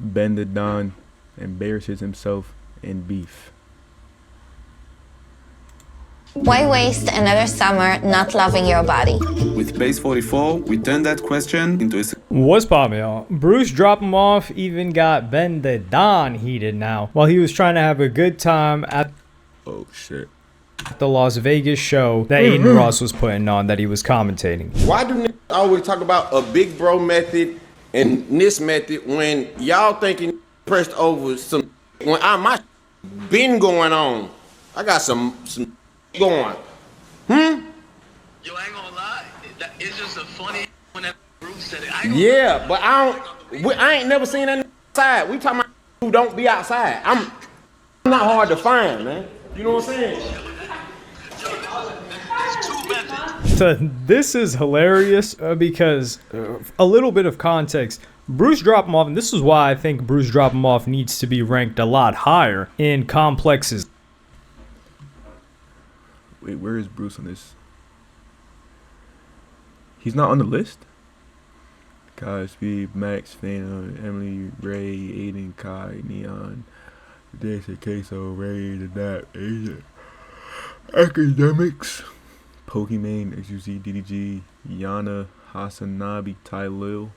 Bendadon embarrasses himself in beef. Why waste another summer not loving your body? With Base 44, we turned that question into a... What's poppin', y'all? Bruce Drop 'Em Off even got bendadon heated now while he was trying to have a good time at Oh shit. the Las Vegas show that Aiden Ross was putting on that he was commentating. Why do niggas always talk about a big bro method and this method when y'all thinking pressed over some when my been going on? I got some going. Yo, I ain't gonna lie. It's just a funny when that Bruce said it. Yeah, but I ain't never seen that outside. We talking about who don't be outside. I'm not hard to find, man. You know what I'm saying? It's two methods. So this is hilarious because a little bit of context. Bruce Drop 'Em Off, and this is why I think Bruce Drop 'Em Off needs to be ranked a lot higher in complexes. Wait, where is Bruce on this? He's not on the list? Kai, Speed, Max, Fana, Emily, Ray, Aiden, Kai, Neon, Daisy, Queso, Ray, the Nap, Asia, Academics, Pokimane, XUZ, DDG, Yana, Hasanabi, Ty Lil,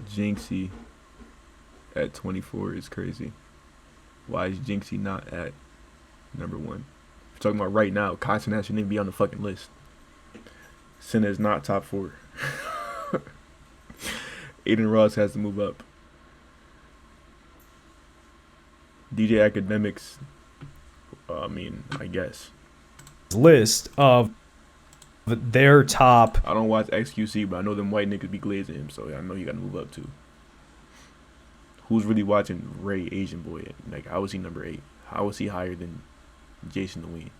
Jinxie at 24 is crazy. Why is Jinxie not at number 1? We're talking about right now. Kai Cenat shouldn't even be on the fucking list. Senna is not top 4. Aiden Ross has to move up. DJ Academics, I guess. List of their top. I don't watch XQC, but I know them white niggas be glazing him, so I know you gotta move up too. Who's really watching Ray Asian Boy? Like, how was he number 8? How was he higher than Jason the Ween?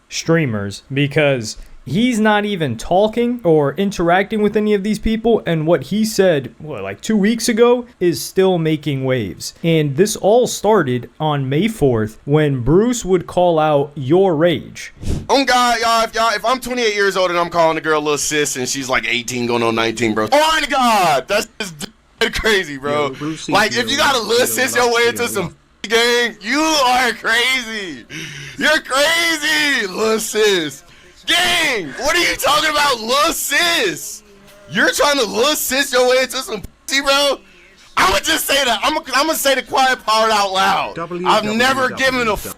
Streamers, because he's not even talking or interacting with any of these people, and what he said like 2 weeks ago is still making waves. And this all started on May 4th when Bruce would call out Your Rage. Oh God, y'all, if I'm 28 years old and I'm calling a girl a little sis and she's like 18 going on 19, bro. Oh my God, that's just crazy, bro. Like, if you gotta little sis your way into some gang, you are crazy. You're crazy, little sis. Gang, what are you talking about, little sis? You're trying to little sis your way into some pussy, bro? I'ma just say that. I'm gonna say the quiet part out loud. I've never given a f.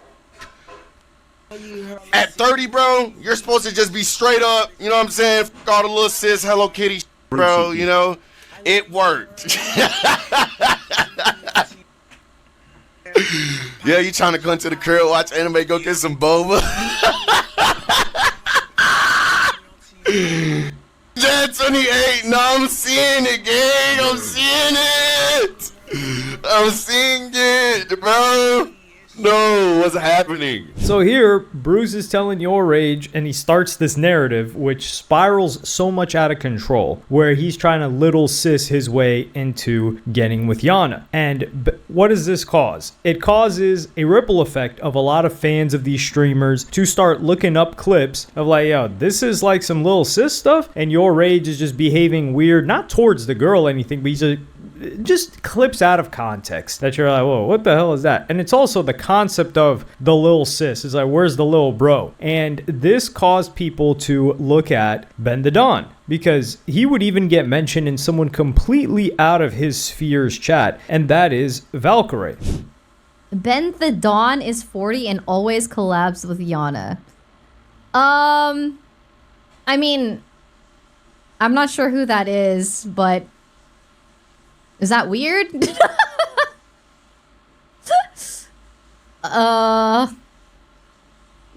At 30, bro, you're supposed to just be straight up, you know what I'm saying? F all the little sis, Hello Kitty, bro, you know? It worked. Yeah, you trying to come to the crib, watch anime, go get some boba? Jet 28, no, I'm seeing it, gang. I'm seeing it. I'm seeing it, bro. No, what's happening? So here, Bruce is telling Your Rage, and he starts this narrative which spirals so much out of control, where he's trying to little sis his way into getting with Yana. And what does this cause? It causes a ripple effect of a lot of fans of these streamers to start looking up clips of like, yo, this is like some little sis stuff, and Your Rage is just behaving weird, not towards the girl or anything, but he's just clips out of context that you're like, whoa, what the hell is that? And it's also the concept of the lil sis. It's like, where's the lil bro? And this caused people to look at bendadon, because he would even get mentioned in someone completely out of his sphere's chat, and that is Valkyrie. Bendadon is 40 and always collabs with Yana. I mean, I'm not sure who that is, but is that weird?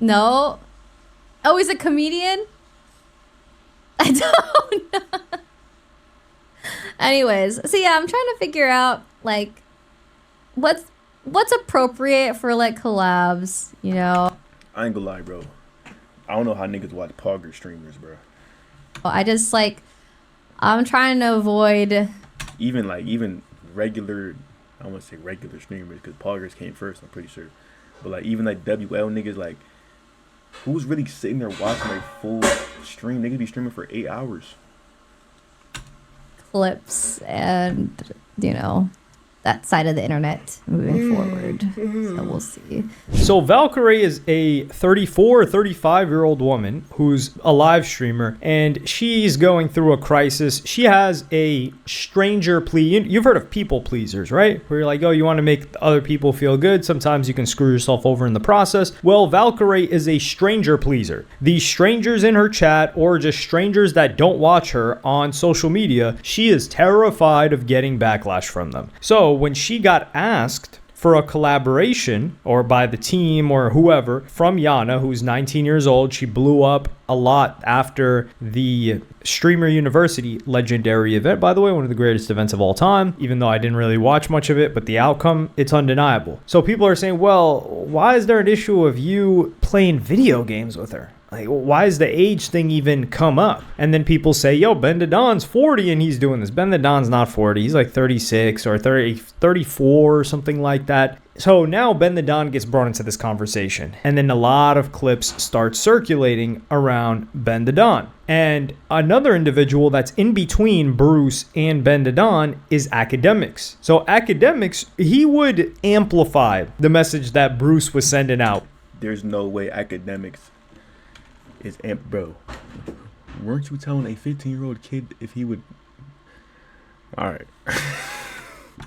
No. Oh, he's a comedian? I don't know. Anyways, so yeah, I'm trying to figure out like what's appropriate for like collabs, you know? I ain't gonna lie, bro. I don't know how niggas watch Pogger streamers, bro. I just like, I'm trying to avoid even regular, I don't want to say regular streamers because Poggers came first, I'm pretty sure. But like even like WL niggas, like who's really sitting there watching like full stream? Niggas be streaming for 8 hours. clips and, you know, that side of the internet moving forward. So we'll see. So Valkyrie is a 34 or 35-year-old woman who's a live streamer, and she's going through a crisis. She has a stranger plea. You've heard of people pleasers, right? Where you're like, oh, you want to make other people feel good. Sometimes you can screw yourself over in the process. Well, Valkyrie is a stranger pleaser. These strangers in her chat, or just strangers that don't watch her on social media, she is terrified of getting backlash from them. So when she got asked for a collaboration, or by the team or whoever, from Yana, who's 19 years old, she blew up a lot after the Streamer University legendary event. By the way, one of the greatest events of all time, even though I didn't really watch much of it, but the outcome, it's undeniable. So people are saying, well, why is there an issue of you playing video games with her? Like, why is the age thing even come up? And then people say, yo, bendadon's 40 and he's doing this. Bendadon's not 40. He's like 36 or 34 or something like that. So now bendadon gets brought into this conversation. And then a lot of clips start circulating around bendadon. And another individual that's in between Bruce and bendadon is Academics. So Academics, he would amplify the message that Bruce was sending out. There's no way Academics is bro. Weren't you telling a 15-year-old kid if he would? All right.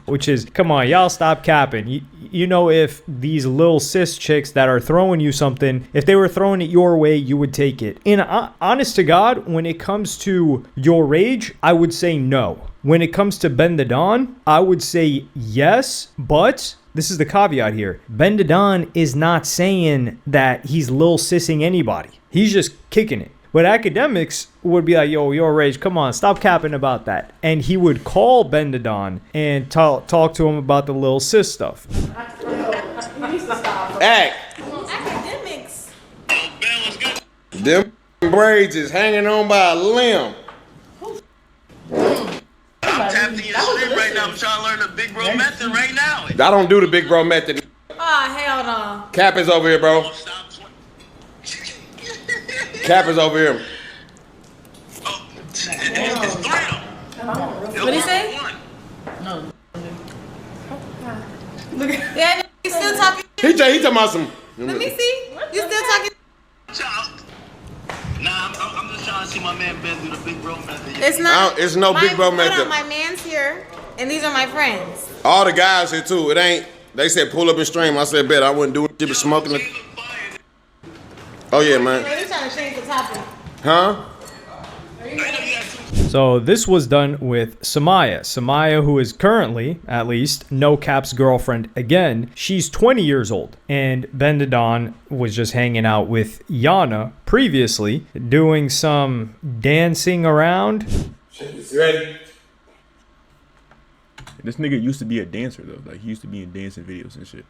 Which is, come on, y'all stop capping. You know, if these little cis chicks that are throwing you something, if they were throwing it your way, you would take it. And honest to God, when it comes to your rage, I would say no. When it comes to bendadon, I would say yes, but this is the caveat here. Bendadon is not saying that he's lil sissing anybody. He's just kicking it. But Academics would be like, yo, your rage, come on, stop capping about that. And he would call bendadon and talk to him about the little sis stuff. Act. Academics. Them braids is hanging on by a limb. I'm tapped in your stream right now. I'm trying to learn the big bro method right now. I don't do the big bro method. Oh, hell no. Cap is over here, bro. Cap is over here. Oh, it's three of them. What'd he say? No. Look at yeah, you still talking. He talking about some. Let me see. You still talking. Nah, I'm just trying to see my man Ben do the big bro method. It's not. It's no big bro method. My man's here, and these are my friends. All the guys here too. It ain't. They said pull up and stream. I said bet I wouldn't do it. Shit, but smoking. Oh yeah, man. They're trying to change the topic. Huh? So this was done with Samaya. Samaya, who is currently, at least, No Cap's girlfriend again. She's 20 years old. And bendadon was just hanging out with Yana previously, doing some dancing around. You ready? This nigga used to be a dancer though. Like he used to be in dancing videos and shit.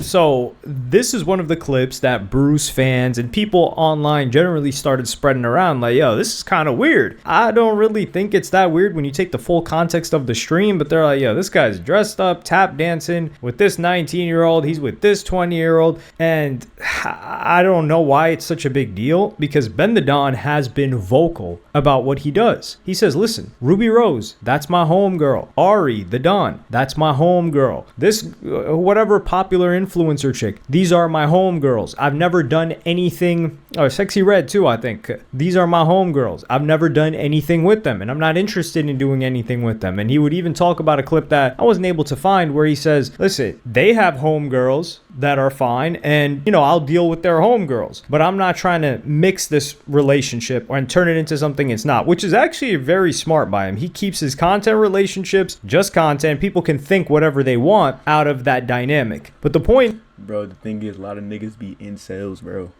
So this is one of the clips that Bruce fans and people online generally started spreading around like, yo, this is kind of weird. I don't really think it's that weird when you take the full context of the stream, but they're like, yo, this guy's dressed up, tap dancing with this 19-year-old. He's with this 20-year-old. And I don't know why it's such a big deal, because bendadon has been vocal about what he does. He says, listen, Ruby Rose, that's my homegirl. Ari, the Dawn, that's my homegirl. This, whatever popular influencer chick, these are my homegirls. I've never done anything. Oh, Sexy Red too, I think. These are my homegirls. I've never done anything with them, and I'm not interested in doing anything with them. And he would even talk about a clip that I wasn't able to find where he says, listen, they have homegirls that are fine, and you know, I'll deal with their homegirls, but I'm not trying to mix this relationship and turn it into something it's not, which is actually very smart by him. He keeps his content relationships just content. People can think whatever they want out of that dynamic. But the point, bro, the thing is, a lot of niggas be in sales, bro,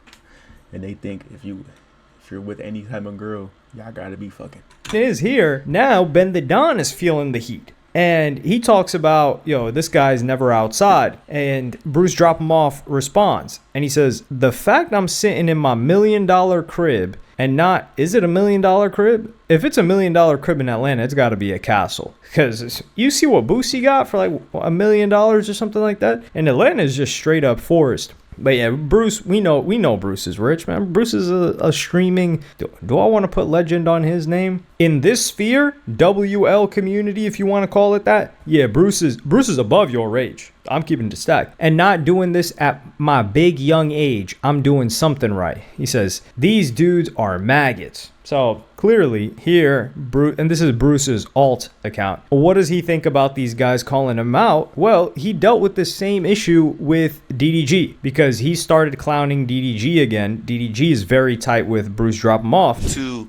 and they think if you're with any type of girl, y'all gotta be fucking. is here now bendadon is feeling the heat. And he talks about, this guy's never outside. And Bruce Drop Him Off responds. And he says, the fact I'm sitting in my $1 million crib and not, is it $1 million crib? If it's $1 million crib in Atlanta, it's got to be a castle. Because you see what Boosie got for like $1 million or something like that? And Atlanta is just straight up forest. But yeah, Bruce, we know Bruce is rich, man. Bruce is a streaming. Do I want to put legend on his name? In this sphere, WL community, if you want to call it that, yeah, Bruce is above your age. I'm keeping it stacked. And not doing this at my big young age. I'm doing something right. He says, these dudes are maggots. So clearly here, Bruce, and this is Bruce's alt account. What does he think about these guys calling him out? Well, he dealt with the same issue with DDG because he started clowning DDG again. DDG is very tight with Bruce Drop Him Off. To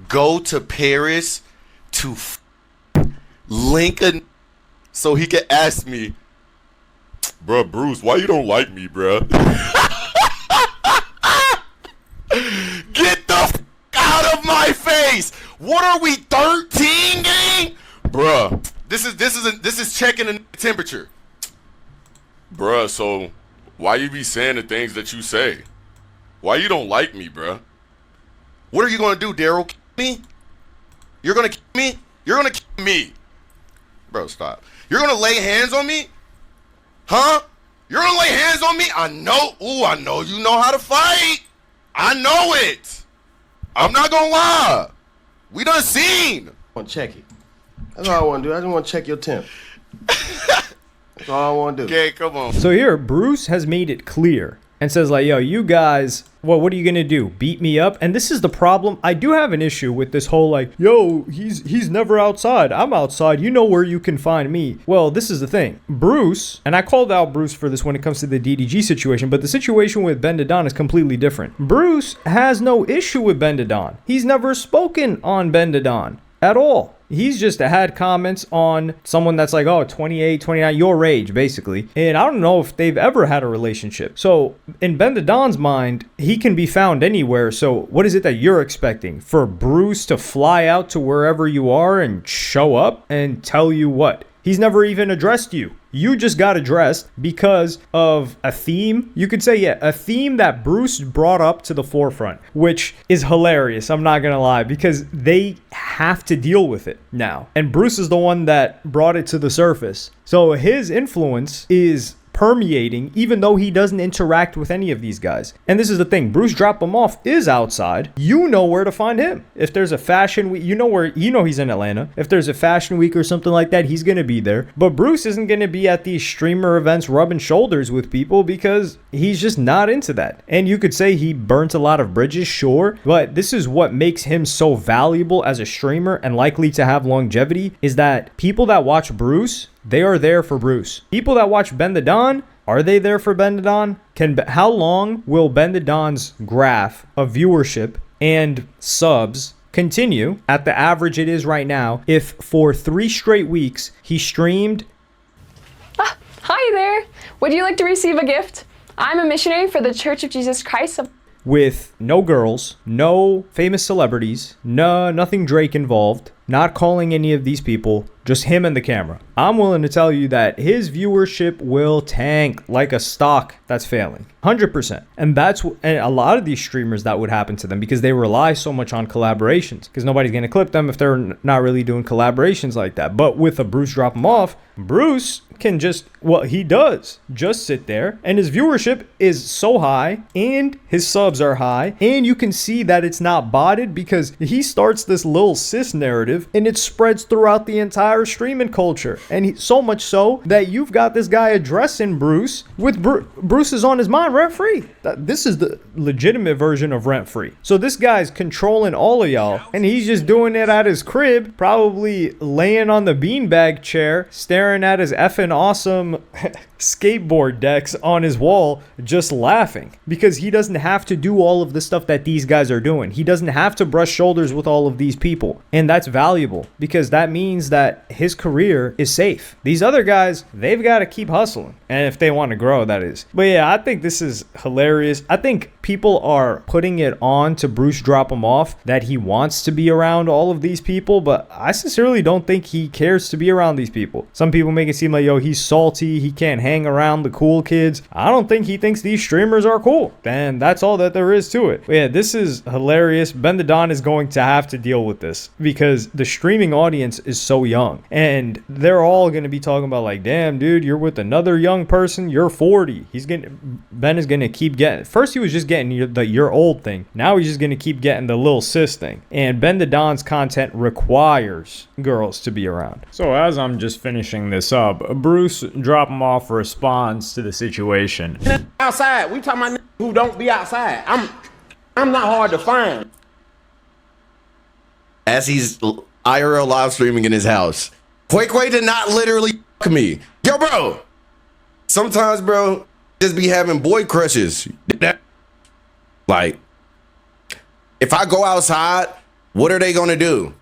go to Paris to link a so he could ask me, bruh, Bruce, why you don't like me, bruh? Get the out of my face! What are we, 13, gang? Bruh, this is checking the temperature. Bruh, so why you be saying the things that you say? Why you don't like me, bruh? What are you gonna do, Daryl? Kill me? You're gonna kill me? You're gonna kill me. Bro, stop. You're gonna lay hands on me? Huh? You're gonna lay hands on me? I know. Ooh, I know you know how to fight. I know it. I'm not gonna lie. We done seen. I want to check it. That's all I want to do. I just want to check your temp. That's all I want to do. Okay, come on. So here, Bruce has made it clear and says like, yo, you guys, well, what are you gonna do? Beat me up? And this is the problem. I do have an issue with this whole like, yo, he's never outside. I'm outside. You know where you can find me. Well, this is the thing. Bruce, and I called out Bruce for this when it comes to the DDG situation, but the situation with bendadon is completely different. Bruce has no issue with bendadon. He's never spoken on bendadon at all. He's just had comments on someone that's like, oh, 28, 29, your age, basically. And I don't know if they've ever had a relationship. So in bendadon's mind, he can be found anywhere. So what is it that you're expecting? For Bruce to fly out to wherever you are and show up and tell you what? He's never even addressed you. You just got addressed because of a theme. You could say, yeah, a theme that Bruce brought up to the forefront, which is hilarious. I'm not going to lie, because they have to deal with it now. And Bruce is the one that brought it to the surface. So his influence is permeating even though he doesn't interact with any of these guys. And this is the thing, Bruce Drop Him Off is outside. You know where to find him. If there's a fashion week, you know he's in Atlanta. If there's a fashion week or something like that, he's gonna be there. But Bruce isn't gonna be at these streamer events rubbing shoulders with people because he's just not into that. And you could say he burnt a lot of bridges, sure, but this is what makes him so valuable as a streamer and likely to have longevity, is that people that watch Bruce, they are there for Bruce. People that watch bendadon, are they there for bendadon? How long will bendadon's graph of viewership and subs continue at the average it is right now if for 3 straight weeks he streamed? Hi there. Would you like to receive a gift? I'm a missionary for the Church of Jesus Christ of with no girls, no famous celebrities, nothing Drake involved, not calling any of these people, just him and the camera. I'm willing to tell you that his viewership will tank like a stock that's failing. 100%. And and a lot of these streamers, that would happen to them because they rely so much on collaborations, because nobody's going to clip them if they're not really doing collaborations like that. But with a Bruce Drop Him Off, Bruce can he does just sit there, and his viewership is so high and his subs are high, and you can see that it's not botted because he starts this little cis narrative and it spreads throughout the entire streaming culture. And so much so that you've got this guy addressing Bruce with Bruce is on his mind rent free. This is the legitimate version of rent free. So this guy's controlling all of y'all, and he's just doing it at his crib, probably laying on the beanbag chair, staring at his effing awesome skateboard decks on his wall, just laughing because he doesn't have to do all of the stuff that these guys are doing. He doesn't have to brush shoulders with all of these people, and that's valuable because that means that his career is safe. These other guys, they've got to keep hustling, and if they want to grow, that is. But yeah, I think this is hilarious. I think people are putting it on to Bruce drop him off that he wants to be around all of these people, but I sincerely don't think he cares to be around these people. Some people make it seem like, yo, he's salty, he can't hang around the cool kids. I don't think he thinks these streamers are cool, and that's all that there is to it. But yeah, this is hilarious. bendadon is going to have to deal with this because the streaming audience is so young, and they're all going to be talking about like, damn dude, you're with another young person, you're 40. Ben is going to keep getting, first he was just getting the you're old thing, now he's just going to keep getting the little sis thing, and bendadon's content requires girls to be around. So as I'm just finishing this up, Bruce drop him off responds to the situation. Outside, we talking about who don't be outside. I'm not hard to find. As he's IRL live streaming in his house, Quay did not literally fuck me. Yo, bro. Sometimes, bro, just be having boy crushes. Like, if I go outside, what are they gonna do?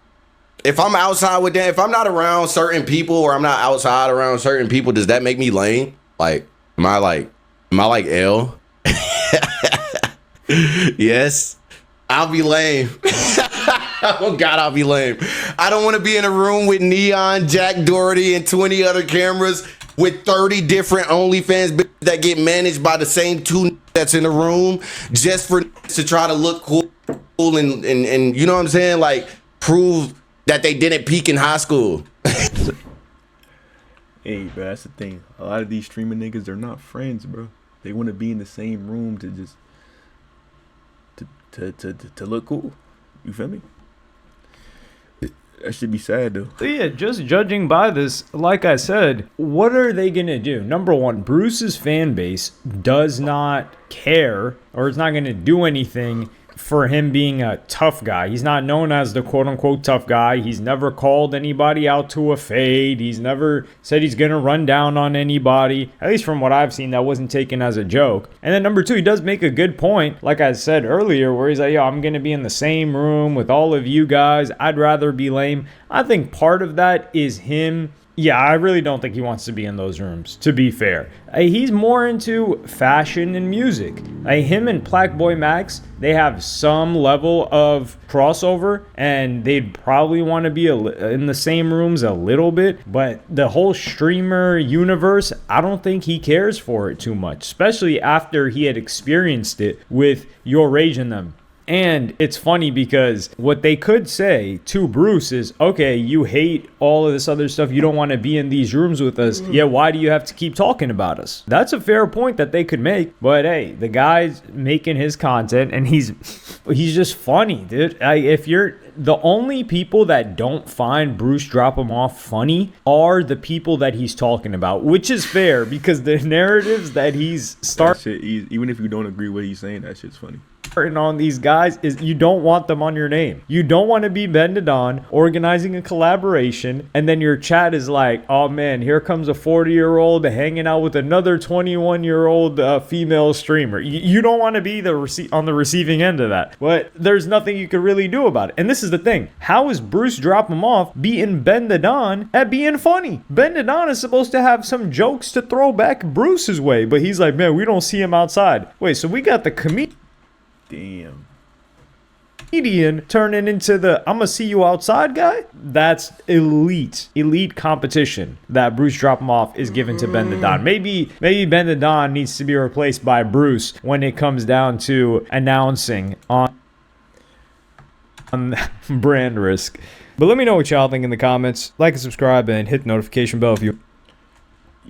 If I'm outside with them, if I'm not around certain people or I'm not outside around certain people, does that make me lame? Like, am I like L? Yes, I'll be lame. Oh God, I'll be lame. I don't want to be in a room with Neon, Jack Doherty, and 20 other cameras with 30 different OnlyFans that get managed by the same two that's in the room just for to try to look cool and you know what I'm saying? Like, prove that they didn't peak in high school. Hey, bro, that's the thing. A lot of these streaming niggas, they're not friends, bro. They want to be in the same room to just to look cool. You feel me? That should be sad though. So yeah, just judging by this, like I said, what are they gonna do? Number one, Bruce's fan base does not care or is not gonna do anything for him being a tough guy. He's not known as the quote-unquote tough guy. He's never called anybody out to a fade. He's never said he's gonna run down on anybody. At least from what I've seen, that wasn't taken as a joke. And then number two, he does make a good point, like I said earlier, where he's like, yo, I'm gonna be in the same room with all of you guys. I'd rather be lame. I think part of that is him. Yeah, I really don't think he wants to be in those rooms, to be fair. He's more into fashion and music. Him and Plaque Max, they have some level of crossover, and they'd probably want to be in the same rooms a little bit, but the whole streamer universe, I don't think he cares for it too much, especially after he had experienced it with Your Rage and them. And it's funny because what they could say to Bruce is, okay, you hate all of this other stuff. You don't want to be in these rooms with us. Yeah, why do you have to keep talking about us? That's a fair point that they could make. But hey, the guy's making his content and he's just funny, dude. If you're the only people that don't find Bruce drop him off funny are the people that he's talking about, which is fair because the narratives that he's starting, even if you don't agree with what he's saying, that shit's funny. On these guys is you don't want them on your name. You don't want to be bendadon organizing a collaboration and then your chat is like, oh man, here comes a 40-year-old hanging out with another 21-year-old female streamer. You don't want to be on the receiving end of that, but there's nothing you could really do about it. And this is the thing, how is Bruce drop him off beating bendadon at being funny? Bendadon is supposed to have some jokes to throw back Bruce's way, but he's like, man, we don't see him outside. Wait, so we got the comedian turning into the I'm gonna see you outside guy? That's elite competition that Bruce drop him off is given to bendadon. Maybe bendadon needs to be replaced by Bruce when it comes down to announcing on brand risk. But let me know what y'all think in the comments. Like and subscribe and hit the notification bell if you.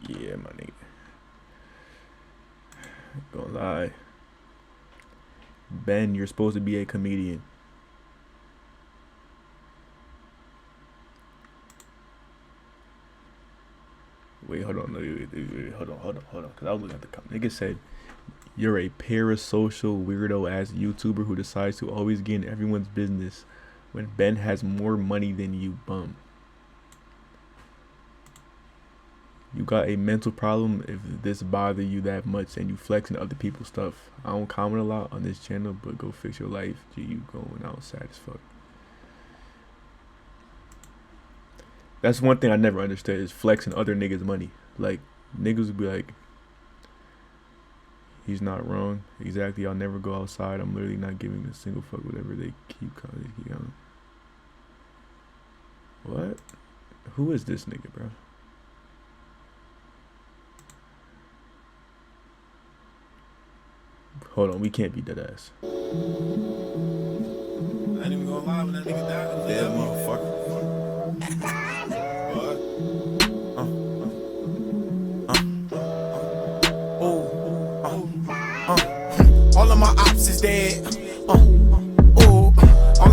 Yeah, my nigga. Gonna lie. Ben, you're supposed to be a comedian. Wait, hold on. Wait, hold on. Because I was looking at the comment. Nigga said, you're a parasocial weirdo ass YouTuber who decides to always get in everyone's business when Ben has more money than you, bum. You got a mental problem if this bothers you that much and you flexing other people's stuff. I don't comment a lot on this channel, but go fix your life. Gee, you going out sad as fuck. That's one thing I never understood is flexing other niggas' money. Like, niggas would be like, He's not wrong. Exactly. I'll never go outside. I'm literally not giving a single fuck whatever they keep calling. What? Who is this nigga, bro? Hold on, we can't be dead ass. I ain't even gonna lie when that nigga died. Dead motherfucker. All of my ops is dead. All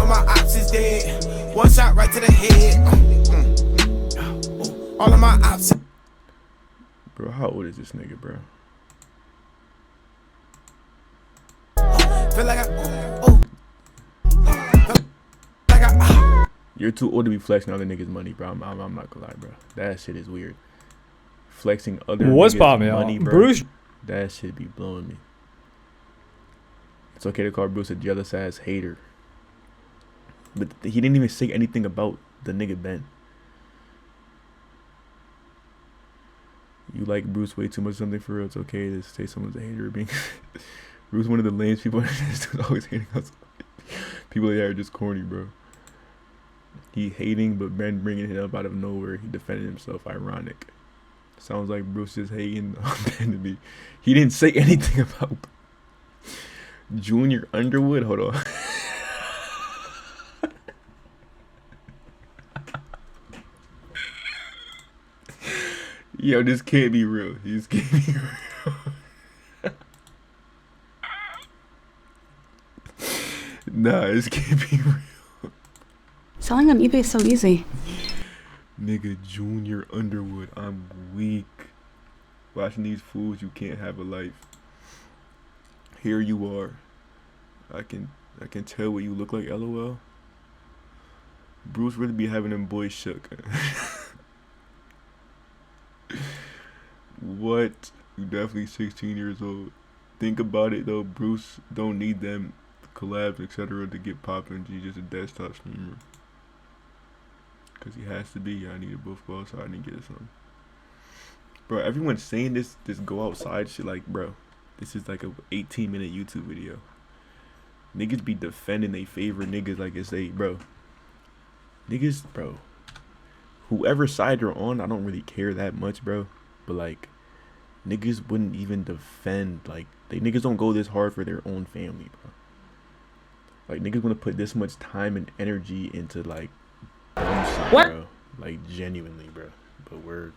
of my ops is dead. One shot right to the head. All of my ops. Bro, how old is this nigga, bro? Feel like You're too old to be flexing other niggas' money, bro. I'm not gonna lie, bro. That shit is weird. Flexing other What's niggas' poppin', money, y'all? bro. Bruce? That shit be blowing me. It's okay to call Bruce a jealous ass hater, but he didn't even say anything about the nigga Ben. You like Bruce way too much something for real. It's okay to say someone's a hater or being Bruce one of the lamest people who's always hating us. People that are just corny, bro. He hating, but Ben bringing it up out of nowhere. He defended himself. Ironic. Sounds like Bruce is hating on Ben to me. He didn't say anything about Junior Underwood. Hold on. Yo, this can't be real. This can't be real. Nah, this can't be real. Selling on eBay is so easy. Nigga, Junior Underwood. I'm weak. Watching these fools, you can't have a life. Here you are. I can tell what you look like, LOL. Bruce really be having them boys shook. What? You definitely 16 years old. Think about it though, Bruce don't need them collabs, etc. to get popping. He's just a desktop streamer. Cause he has to be. I need to both go outside and get some. Bro, everyone's saying this go outside shit, like, bro, this is like a 18-minute YouTube video. Niggas be defending they favorite niggas like it's bro. Niggas, bro. Whoever side you're on, I don't really care that much, bro. But like, niggas wouldn't even defend, like, niggas don't go this hard for their own family, bro. Like, niggas wanna put this much time and energy into like dumb shit, bro. Like, genuinely, bro. But we're